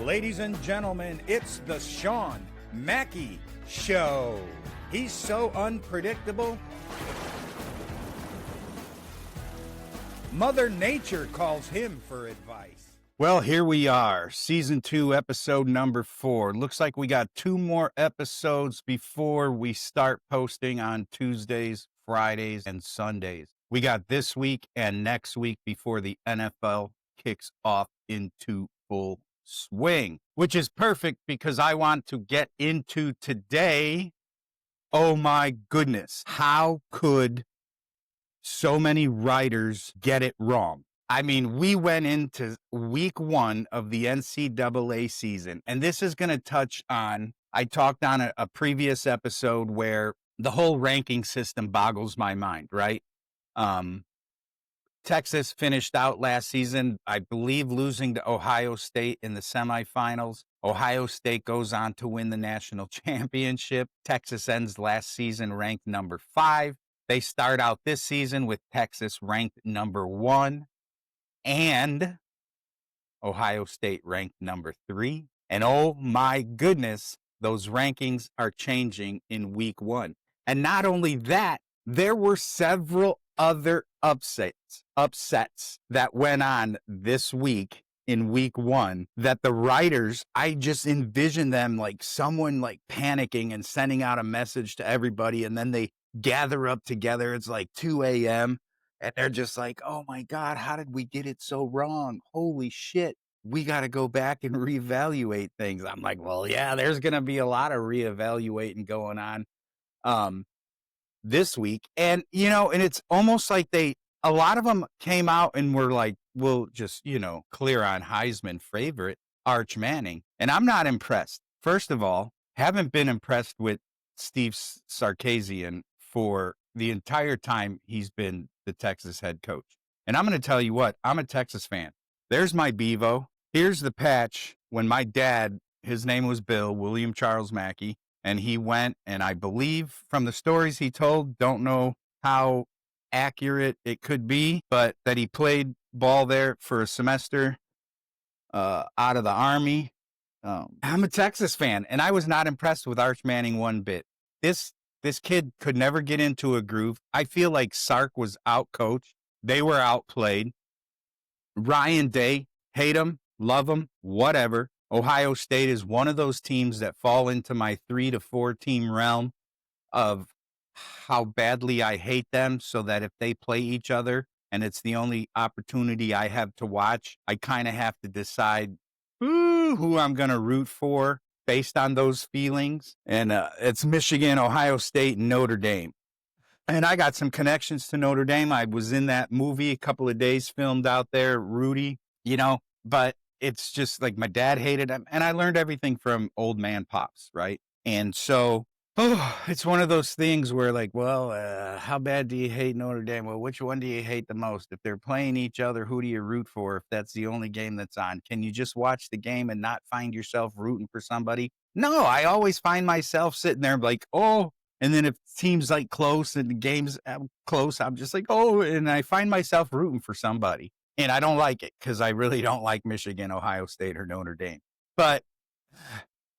Ladies and gentlemen, it's the Shawn Mackey Show. He's so unpredictable. Mother Nature calls him for advice. Well, here we are, Season 2, Episode number 4. Looks like we got 2 more episodes before we start posting on Tuesdays, Fridays, and Sundays. We got this week and next week before the NFL kicks off into full swing, which is perfect because I want to get into today. Oh my goodness. How could so many writers get it wrong? I mean, we went into week 1 of the NCAA season, and this is going to touch on, I talked on a previous episode where the whole ranking system boggles my mind, right? Texas finished out last season, I believe, losing to Ohio State in the semifinals. Ohio State goes on to win the national championship. Texas ends last season ranked number 5. They start out this season with Texas ranked number 1 and Ohio State ranked number 3. And oh my goodness, those rankings are changing in week 1. And not only that, there were several other upsets that went on this week in week 1 that the writers, I just envision them like someone like panicking and sending out a message to everybody, and then they gather up together. It's like 2 a.m. and they're just like, oh my God, how did we get it so wrong? Holy shit. We got to go back and reevaluate things. I'm like, well, yeah, there's going to be a lot of reevaluating going on this week. And, you know, and it's almost like a lot of them came out and were like, we'll just, clear on Heisman favorite, Arch Manning. And I'm not impressed. First of all, haven't been impressed with Steve Sarkisian for the entire time he's been the Texas head coach. And I'm going to tell you what, I'm a Texas fan. There's my Bevo. Here's the patch when my dad, his name was William Charles Mackey, and he went, and I believe from the stories he told, don't know how accurate it could be, but that he played ball there for a semester out of the Army. I'm a Texas fan, and I was not impressed with Arch Manning one bit. This kid could never get into a groove. I feel like Sark was outcoached. They were outplayed. Ryan Day, hate him, love him, whatever. Ohio State is one of those teams that fall into my 3 to 4 team realm of how badly I hate them, so that if they play each other and it's the only opportunity I have to watch, I kind of have to decide who I'm going to root for based on those feelings. And it's Michigan, Ohio State, and Notre Dame. And I got some connections to Notre Dame. I was in that movie a couple of days filmed out there, Rudy, but it's just like my dad hated him. And I learned everything from old man pops, right? And so, it's one of those things where like, well, how bad do you hate Notre Dame? Well, which one do you hate the most? If they're playing each other, who do you root for if that's the only game that's on? Can you just watch the game and not find yourself rooting for somebody? No, I always find myself sitting there like, oh, and then if it seems like close and the game's close, I'm just like, oh, and I find myself rooting for somebody. And I don't like it because I really don't like Michigan, Ohio State, or Notre Dame. But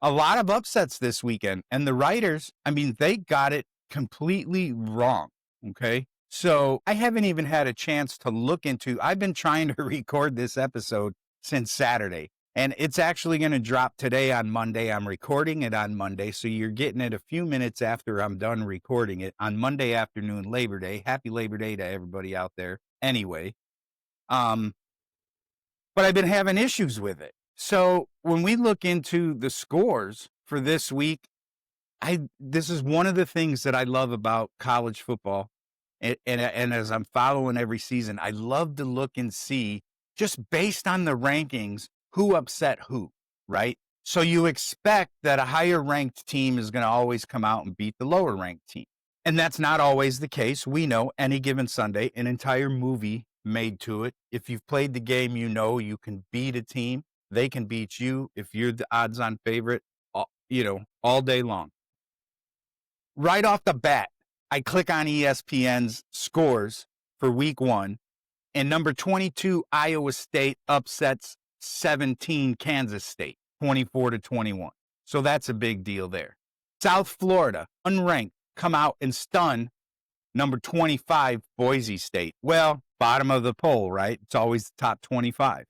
a lot of upsets this weekend. And the writers, I mean, they got it completely wrong. Okay. So I haven't even had a chance to look into, I've been trying to record this episode since Saturday. And it's actually going to drop today on Monday. I'm recording it on Monday. So you're getting it a few minutes after I'm done recording it on Monday afternoon, Labor Day. Happy Labor Day to everybody out there. Anyway. But I've been having issues with it. So when we look into the scores for this week, this is one of the things that I love about college football. And as I'm following every season, I love to look and see, just based on the rankings, who upset who, right? So you expect that a higher ranked team is going to always come out and beat the lower ranked team. And that's not always the case. We know any given Sunday, an entire movie made to it. If you've played the game, you can beat a team. They can beat you if you're the odds-on favorite, all day long. Right off the bat, I click on ESPN's scores for week 1, and number 22, Iowa State upsets 17 Kansas State. 24-21. So that's a big deal there. South Florida, unranked, come out and stun number 25, Boise State. Well, bottom of the poll, right? It's always the top 25.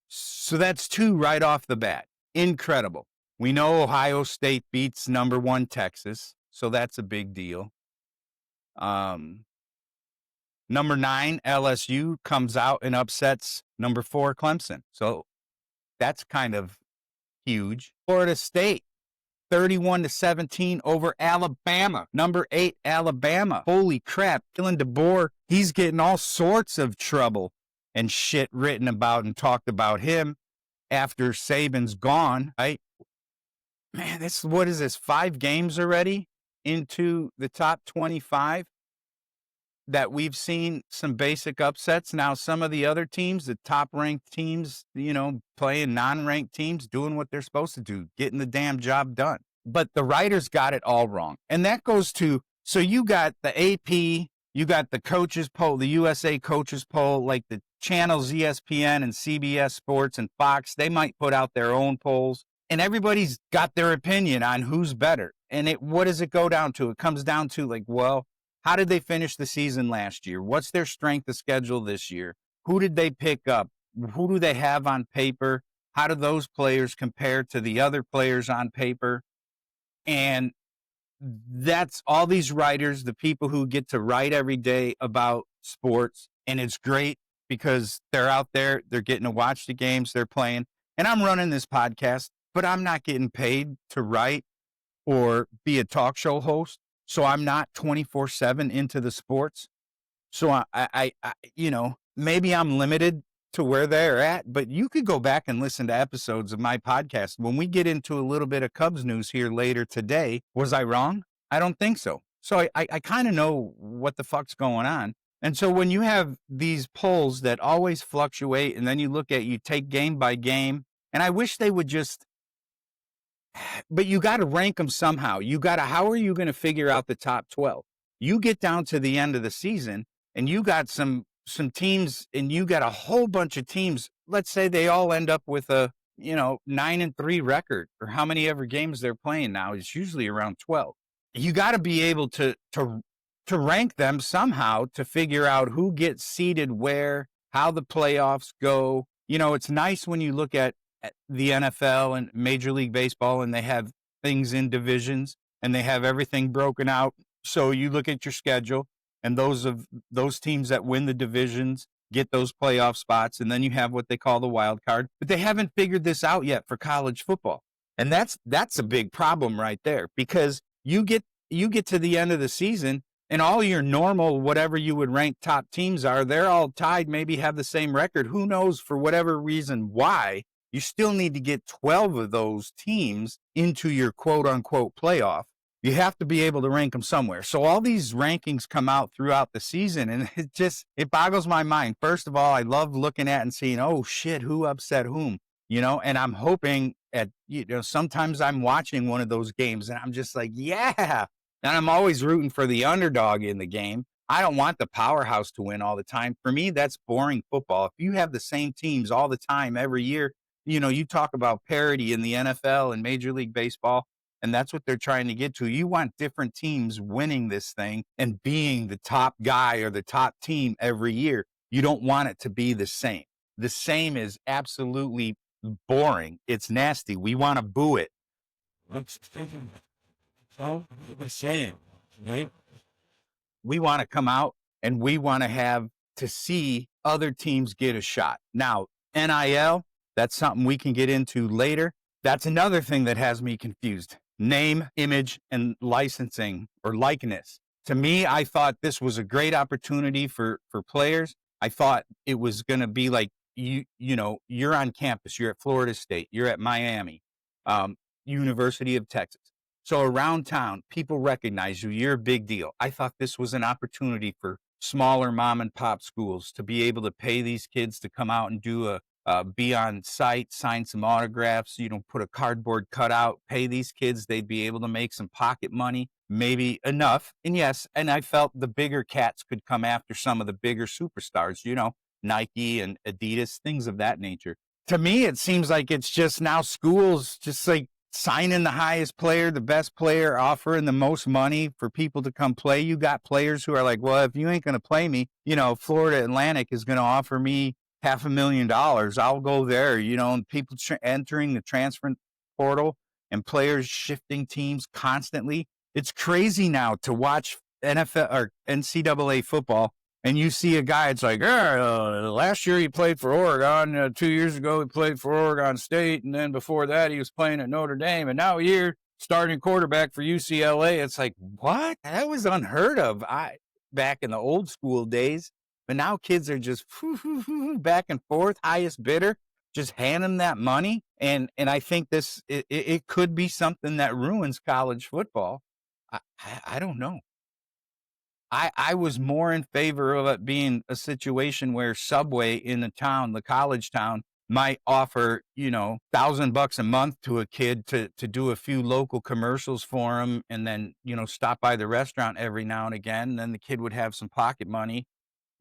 So that's 2 right off the bat. Incredible. We know Ohio State beats number 1 Texas, so that's a big deal. Number 9 LSU comes out and upsets number 4 Clemson. So that's kind of huge. Florida State 31-17 over Alabama. Number 8 Alabama. Holy crap. Dylan DeBoer, he's getting all sorts of trouble and shit written about and talked about him after Saban's gone, right? Man, what is this, 5 games already into the top 25 that we've seen some basic upsets. Now, some of the other teams, the top-ranked teams, playing non-ranked teams, doing what they're supposed to do, getting the damn job done. But the writers got it all wrong. And that goes to, so you got the AP, you got the coaches poll, the USA coaches poll, like the channels ESPN and CBS Sports and Fox, they might put out their own polls. And everybody's got their opinion on who's better. And what does it go down to? It comes down to how did they finish the season last year? What's their strength of schedule this year? Who did they pick up? Who do they have on paper? How do those players compare to the other players on paper? And that's all these writers, the people who get to write every day about sports. And it's great because they're out there, they're getting to watch the games they're playing. And I'm running this podcast, but I'm not getting paid to write or be a talk show host. So I'm not 24/7 into the sports. So I maybe I'm limited to where they're at, but you could go back and listen to episodes of my podcast. When we get into a little bit of Cubs news here later today, was I wrong? I don't think so. So I kind of know what the fuck's going on. And so when you have these polls that always fluctuate and then you take game by game, and I wish they would but you got to rank them somehow. How are you going to figure out the top 12? You get down to the end of the season and you got some teams and you got a whole bunch of teams. Let's say they all end up with a, 9-3 record, or how many ever games they're playing now. It's usually around 12. You got to be able to rank them somehow to figure out who gets seeded where, how the playoffs go. It's nice when you look at the NFL and Major League Baseball and they have things in divisions and they have everything broken out. So you look at your schedule and those teams that win the divisions get those playoff spots. And then you have what they call the wild card, but they haven't figured this out yet for college football. And that's a big problem right there, because you get to the end of the season and all your normal, whatever you would rank top teams they're all tied, maybe have the same record. Who knows, for whatever reason, why. You still need to get 12 of those teams into your quote unquote playoff. You have to be able to rank them somewhere. So all these rankings come out throughout the season and it boggles my mind. First of all, I love looking at and seeing, oh shit, who upset whom, and I'm hoping sometimes I'm watching one of those games and I'm just like, yeah. And I'm always rooting for the underdog in the game. I don't want the powerhouse to win all the time. For me, that's boring football. If you have the same teams all the time every year, you talk about parity in the NFL and Major League Baseball, and that's what they're trying to get to. You want different teams winning this thing and being the top guy or the top team every year. You don't want it to be the same. The same is absolutely boring. It's nasty. We want to boo it. We want to come out and we want to see other teams get a shot. Now, NIL, that's something we can get into later. That's another thing that has me confused. Name, image, and licensing or likeness. To me, I thought this was a great opportunity for players. I thought it was going to be like, you're on campus. You're at Florida State. You're at Miami, University of Texas. So around town, people recognize you. You're a big deal. I thought this was an opportunity for smaller mom and pop schools to be able to pay these kids to come out and do be on site, sign some autographs, put a cardboard cutout, pay these kids. They'd be able to make some pocket money, maybe enough. And yes, and I felt the bigger cats could come after some of the bigger superstars, Nike and Adidas, things of that nature. To me, it seems like it's just now schools just like signing the highest player, the best player, offering the most money for people to come play. You got players who are like, well, if you ain't going to play me, Florida Atlantic is going to offer me $500,000. I'll go there, and people entering the transfer portal and players shifting teams constantly. It's crazy now to watch NFL or NCAA football. And you see a guy, it's like, last year he played for Oregon. 2 years ago he played for Oregon State. And then before that he was playing at Notre Dame. And now here, starting quarterback for UCLA. It's like, what? That was unheard of back in the old school days. But now kids are just back and forth, highest bidder, just hand them that money. And I think it could be something that ruins college football. I don't know. I was more in favor of it being a situation where Subway in the college town, might offer, $1,000 a month to a kid to do a few local commercials for him and then, stop by the restaurant every now and again. And then the kid would have some pocket money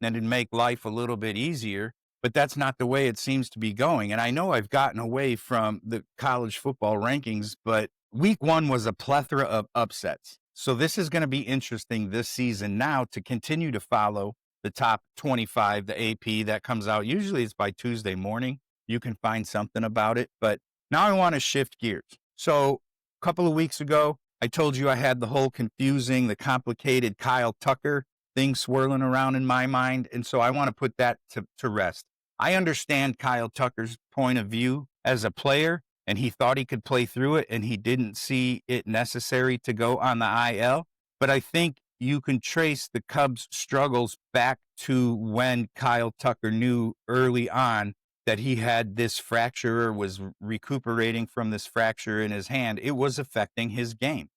and it'd make life a little bit easier. But that's not the way it seems to be going. And I know I've gotten away from the college football rankings, but week 1 was a plethora of upsets. So this is going to be interesting this season now to continue to follow the top 25, the AP that comes out. Usually it's by Tuesday morning. You can find something about it. But now I want to shift gears. So a couple of weeks ago, I told you I had the whole confusing, the complicated Kyle Tucker thing swirling around in my mind. And so I want to put that to rest. I understand Kyle Tucker's point of view as a player. And he thought he could play through it, and he didn't see it necessary to go on the IL. But I think you can trace the Cubs' struggles back to when Kyle Tucker knew early on that he had this fracture or was recuperating from this fracture in his hand. It was affecting his game.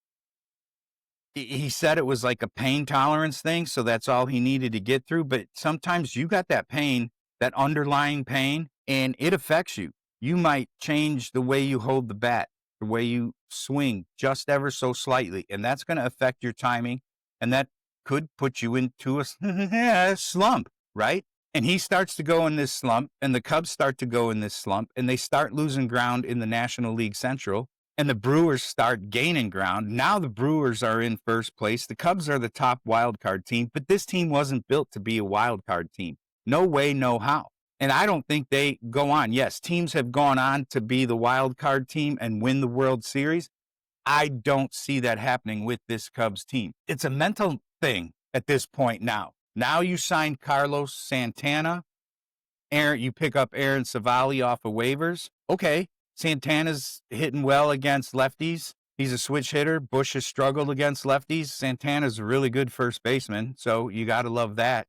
He said it was like a pain tolerance thing, so that's all he needed to get through. But sometimes you got that pain, that underlying pain, and it affects you. You might change the way you hold the bat, the way you swing just ever so slightly, and that's going to affect your timing, and that could put you into a slump, right? And he starts to go in this slump, and the Cubs start to go in this slump, and they start losing ground in the National League Central, and the Brewers start gaining ground. Now the Brewers are in first place. The Cubs are the top wild card team, but this team wasn't built to be a wild card team. No way, no how. And I don't think they go on. Yes, teams have gone on to be the wild card team and win the World Series. I don't see that happening with this Cubs team. It's a mental thing at this point now. Now you signed Carlos Santana. You pick up Aaron Savali off of waivers. Okay, Santana's hitting well against lefties. He's a switch hitter. Bush has struggled against lefties. Santana's a really good first baseman, so you got to love that.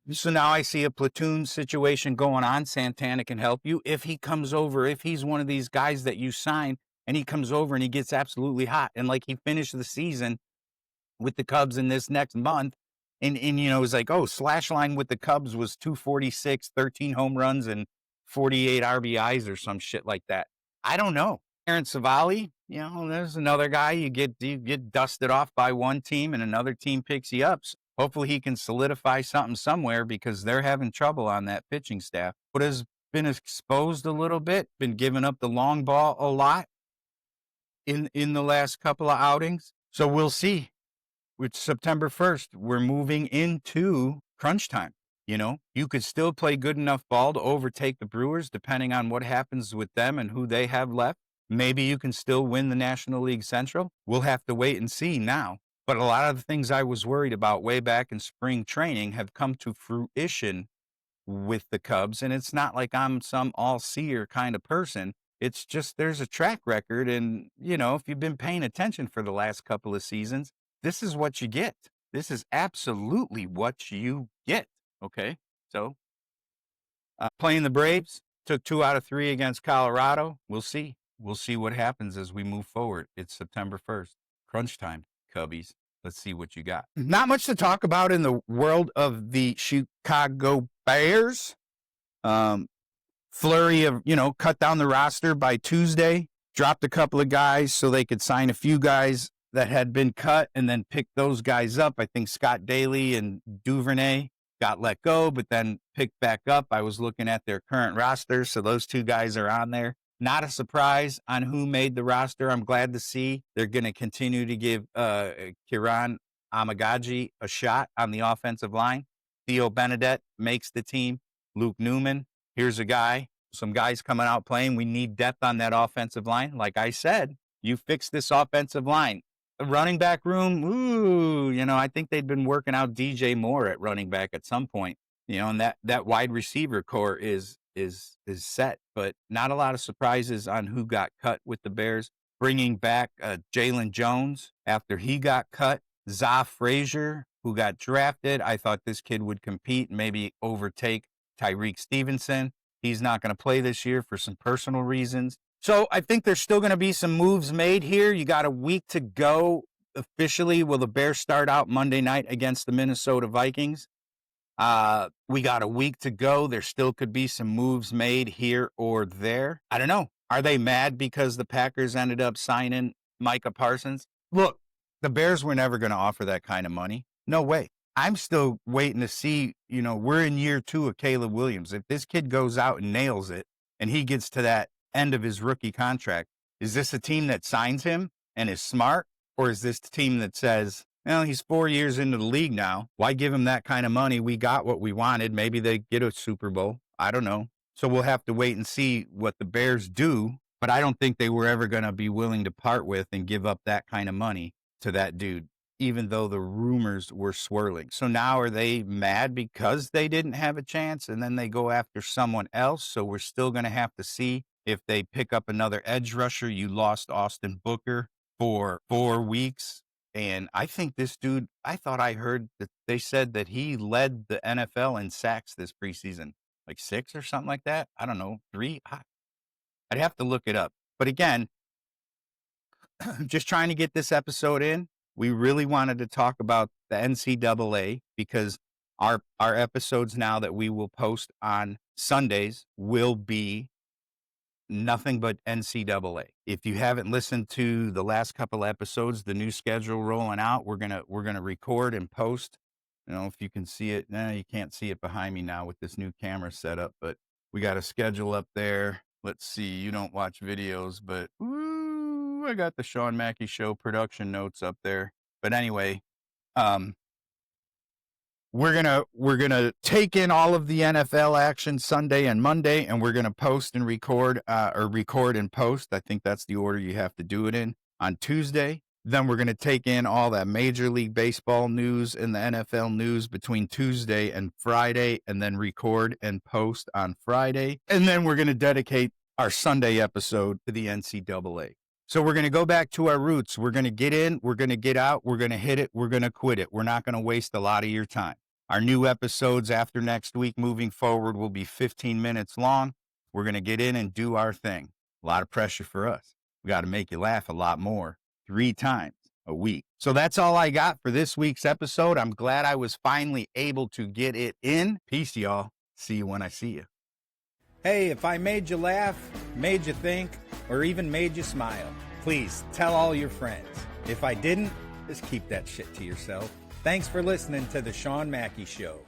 So now I see a platoon situation going on. Santana can help you. If he comes over, if he's one of these guys that you sign and he comes over and he gets absolutely hot and like he finished the season with the Cubs in this next month and it's like, oh, slash line with the Cubs was 246, 13 home runs and 48 RBIs or some shit like that. I don't know. Aaron Savali, there's another guy you get dusted off by one team and another team picks you up. So hopefully he can solidify something somewhere because they're having trouble on that pitching staff. But has been exposed a little bit, been giving up the long ball a lot in the last couple of outings. So we'll see. With September 1st, we're moving into crunch time. You could still play good enough ball to overtake the Brewers depending on what happens with them and who they have left. Maybe you can still win the National League Central. We'll have to wait and see now. But a lot of the things I was worried about way back in spring training have come to fruition with the Cubs. And it's not like I'm some all-seer kind of person. It's just there's a track record. And, if you've been paying attention for the last couple of seasons, this is what you get. This is absolutely what you get. Okay? So, playing the Braves, took 2 out of 3 against Colorado. We'll see. We'll see what happens as we move forward. It's September 1st. Crunch time, Cubbies. Let's see what you got. Not much to talk about in the world of the Chicago Bears. Flurry of, cut down the roster by Tuesday. Dropped a couple of guys so they could sign a few guys that had been cut and then pick those guys up. I think Scott Daly and Duvernay. got let go, but then picked back up. I was looking at their current roster, so those two guys are on there. Not a surprise on who made the roster. I'm glad to see they're going to continue to give Kiran Amagaji a shot on the offensive line. Theo Benedette makes the team. Luke Newman, here's a guy. Some guys coming out playing. We need depth on that offensive line. Like I said, you fix this offensive line. The running back room, I think they'd been working out DJ Moore at running back at some point. And that wide receiver core is set, but not a lot of surprises on who got cut with the Bears. Bringing back Jalen Jones after he got cut. Za Frazier, who got drafted. I thought this kid would compete and maybe overtake Tyreek Stevenson. He's not going to play this year for some personal reasons. So I think there's still going to be some moves made here. You got a week to go officially. Will the Bears start out Monday night against the Minnesota Vikings? We got a week to go. There still could be some moves made here or there. I don't know. Are they mad because the Packers ended up signing Micah Parsons? Look, the Bears were never going to offer that kind of money. No way. I'm still waiting to see, we're in year 2 of Caleb Williams. If this kid goes out and nails it and he gets to that end of his rookie contract, is this a team that signs him and is smart? Or is this the team that says, he's 4 years into the league now. Why give him that kind of money? We got what we wanted. Maybe they get a Super Bowl. I don't know. So we'll have to wait and see what the Bears do. But I don't think they were ever going to be willing to part with and give up that kind of money to that dude, even though the rumors were swirling. So now are they mad because they didn't have a chance and then they go after someone else? So we're still going to have to see if they pick up another edge rusher. You lost Austin Booker for 4 weeks. And I think this dude, I thought I heard that they said that he led the NFL in sacks this preseason, like 6 or something like that. I don't know, 3. I'd have to look it up. But again, just trying to get this episode in. We really wanted to talk about the NCAA because our episodes now that we will post on Sundays will be nothing but NCAA. If you haven't listened to the last couple episodes, the new schedule rolling out, we're gonna record and post. If you can see it, you can't see it behind me now with this new camera setup, but we got a schedule up there. Let's see. You don't watch videos, but I got the Shawn Mackey Show production notes up there. But anyway, we're gonna take in all of the NFL action Sunday and Monday, and we're gonna post and record, or record and post. I think that's the order you have to do it in on Tuesday. Then we're gonna take in all that Major League Baseball news and the NFL news between Tuesday and Friday, and then record and post on Friday. And then we're gonna dedicate our Sunday episode to the NCAA. So we're going to go back to our roots. We're going to get in, we're going to get out, we're going to hit it, we're going to quit it. We're not going to waste a lot of your time. Our new episodes after next week moving forward will be 15 minutes long. We're going to get in and do our thing. A lot of pressure for us. We got to make you laugh a lot more, 3 times a week. So that's all I got for this week's episode. I'm glad I was finally able to get it in. Peace, y'all. See you when I see you. Hey, if I made you laugh, made you think, or even made you smile, please tell all your friends. If I didn't, just keep that shit to yourself. Thanks for listening to The Shawn Mackey Show.